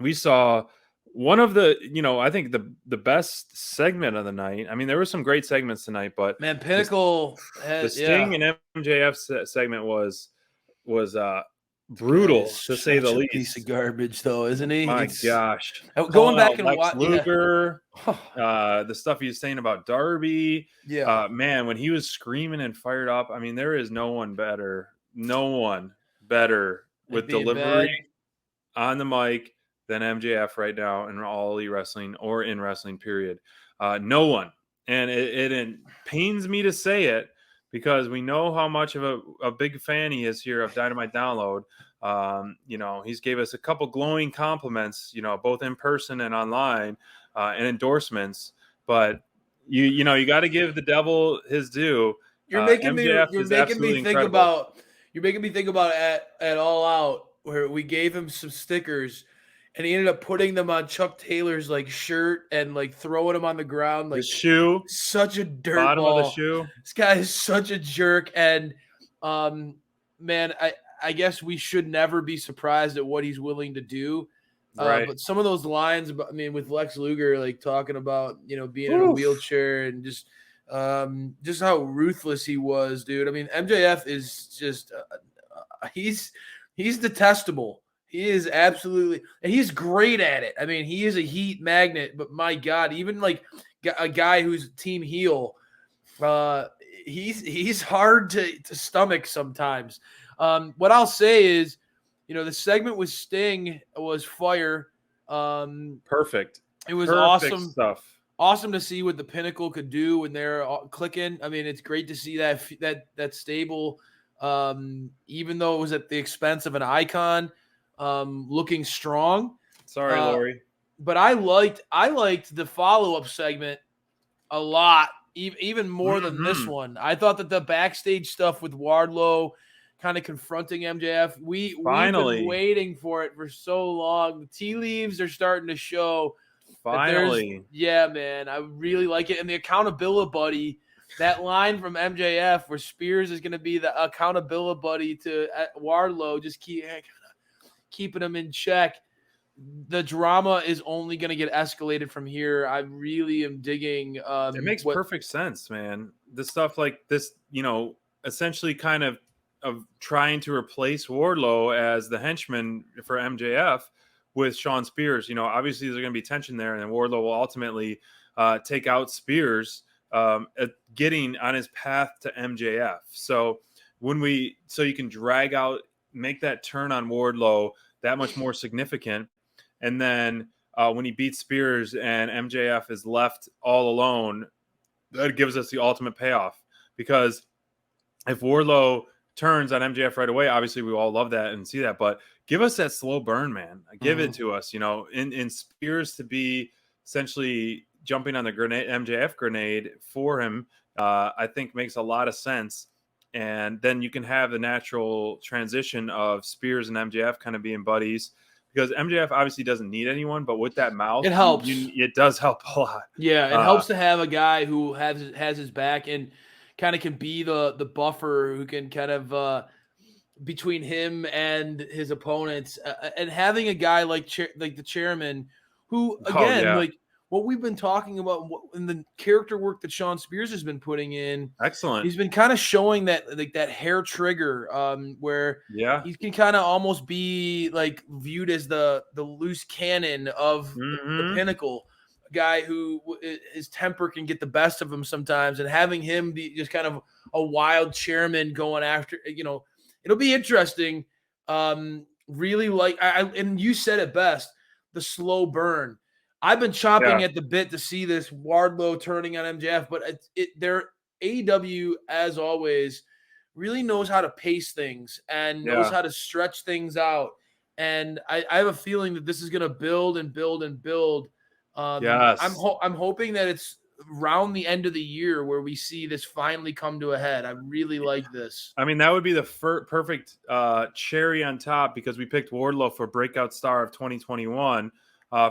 we saw one of the, I think the best segment of the night. I mean, there were some great segments tonight, but Man, Pinnacle the Sting and MJF segment was brutal, to say the least. Piece of garbage, though, isn't he? My gosh, going back and Lex Luger, yeah. the stuff he was saying about Darby, Yeah, man, when he was screaming and fired up. I mean, there is no one better with delivery on the mic than MJF right now in all elite wrestling or in wrestling, period. No one. And it pains me to say it, because we know how much of a big fan he is here of Dynamite Download. He's gave us a couple glowing compliments, both in person and online, and endorsements. But you got to give the devil his due. You're making MJF me think about at All Out, where we gave him some stickers and he ended up putting them on Chuck Taylor's shirt and throwing them on the ground, the shoe, such a dirt bottom ball. Of the shoe. This guy is such a jerk. And man, I guess we should never be surprised at what he's willing to do. Right. But some of those lines about, with Lex Luger, talking about, being in a wheelchair and just how ruthless he was, dude. I mean, MJF is just he's detestable. He is absolutely, and he's great at it. I mean, he is a heat magnet, but my God, even a guy who's team heel, he's hard to stomach sometimes. What I'll say is, the segment with Sting was fire. Perfect. It was perfect awesome stuff. Awesome to see what the Pinnacle could do when they're clicking. I mean, it's great to see that stable, even though it was at the expense of an icon, looking strong. Sorry, Lori. But I liked the follow-up segment a lot, even more than this one. I thought that the backstage stuff with Wardlow kind of confronting MJF, we've been waiting for it for so long. The tea leaves are starting to show. Finally. Yeah, man. I really like it. And the accountability buddy, that line from MJF where Spears is going to be the accountability buddy to Wardlow, just keeping him in check. The drama is only going to get escalated from here. I really am digging. It makes perfect sense, man. The stuff like this, essentially kind of trying to replace Wardlow as the henchman for MJF with Shawn Spears. Obviously there's going to be tension there, and then Wardlow will ultimately take out Spears, getting on his path to MJF. So you can make that turn on Wardlow that much more significant. And then when he beats Spears and MJF is left all alone, that gives us the ultimate payoff. Because if Wardlow turns on MJF right away, obviously we all love that and see that, but give us that slow burn, man. Give it to us, in Spears to be essentially jumping on the MJF grenade for him, I think makes a lot of sense. And then you can have the natural transition of Spears and MJF kind of being buddies, because MJF obviously doesn't need anyone, but with that mouth, it helps. It does help a lot. Yeah, it helps to have a guy who has his back and kind of can be the buffer who can kind of between him and his opponents, and having a guy like the chairman, who again, what we've been talking about in the character work that Shawn Spears has been putting in. Excellent. He's been kind of showing that that hair trigger, where he can kind of almost be viewed as the loose cannon of the Pinnacle. Guy who his temper can get the best of him sometimes, and having him be just kind of a wild chairman going after, it'll be interesting. Really and you said it best, the slow burn. I've been chomping at the bit to see this Wardlow turning on MJF, but their AEW, as always, really knows how to pace things and knows how to stretch things out. And I have a feeling that this is going to build and build and build. Yes. I'm hoping that it's around the end of the year where we see this finally come to a head. I really like this. I mean, that would be the perfect cherry on top, because we picked Wardlow for breakout star of 2021,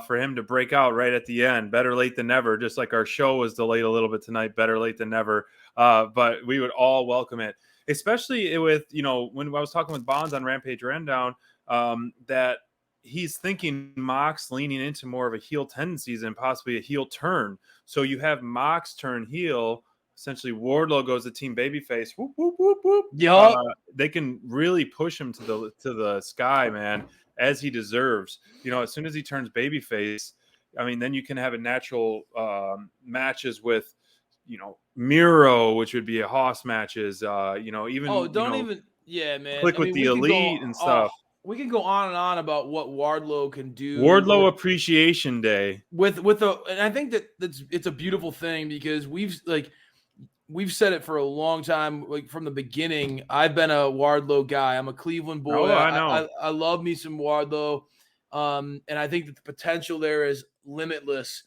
for him to break out right at the end. Better late than never, just like our show was delayed a little bit tonight. Better late than never. But we would all welcome it, especially with, when I was talking with Bonds on Rampage Rundown, that he's thinking Mox leaning into more of a heel tendencies and possibly a heel turn. So you have Mox turn heel. Essentially, Wardlow goes to team babyface. Whoop, whoop, whoop, whoop. Yep. They can really push him to the sky, man, as he deserves. As soon as he turns babyface, I mean, then you can have a natural matches with, Miro, which would be a Hoss matches. Even yeah, man. Click with the Elite and stuff. We can go on and on about what Wardlow can do. Wardlow Appreciation Day and I think it's a beautiful thing because we've said it for a long time, like from the beginning. I've been a Wardlow guy. I'm a Cleveland boy. Oh, I know. I love me some Wardlow, and I think that the potential there is limitless.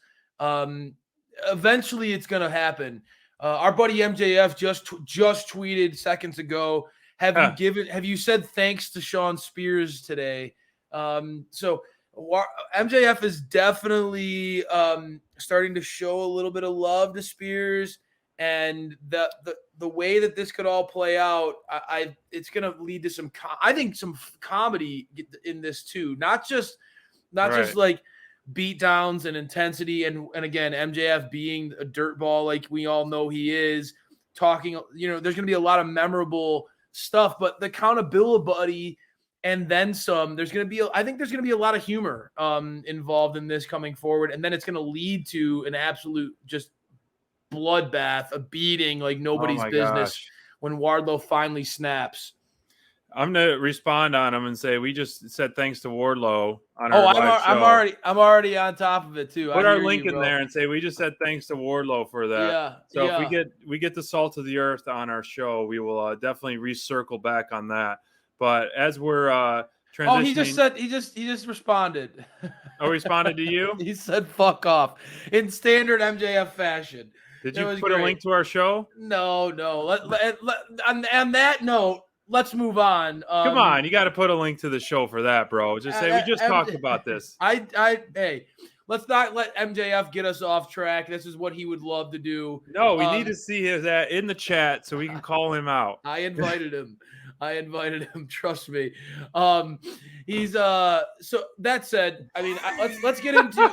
Eventually, it's gonna happen. Our buddy MJF just tweeted seconds ago. Have you said thanks to Sean Spears today? So MJF is definitely starting to show a little bit of love to Spears, and the way that this could all play out, it's going to lead to some comedy in this too, not just like beat downs and intensity, and again MJF being a dirtball like we all know he is, talking. There's going to be a lot of memorable stuff, but the accountability and then some. I think there's going to be a lot of humor involved in this coming forward, and then it's going to lead to an absolute just bloodbath, a beating like nobody's business when Wardlow finally snaps. I'm gonna respond on him and say we just said thanks to Wardlow on our live show. I'm already on top of it too. Put our link in there and say we just said thanks to Wardlow for that. Yeah. So if we get the salt of the earth on our show, we will definitely recircle back on that. But as we're transitioning, he just responded. Oh, responded to you? He said "fuck off" in standard MJF fashion. Did you put a link to our show? No. On that note, let's move on. Come on, you got to put a link to the show for that, bro. Just say we just talked about this. Hey, let's not let MJF get us off track. This is what he would love to do. No, we need to see his in the chat so we can call him out. I invited him. Trust me. He's so that said, I mean, let's get into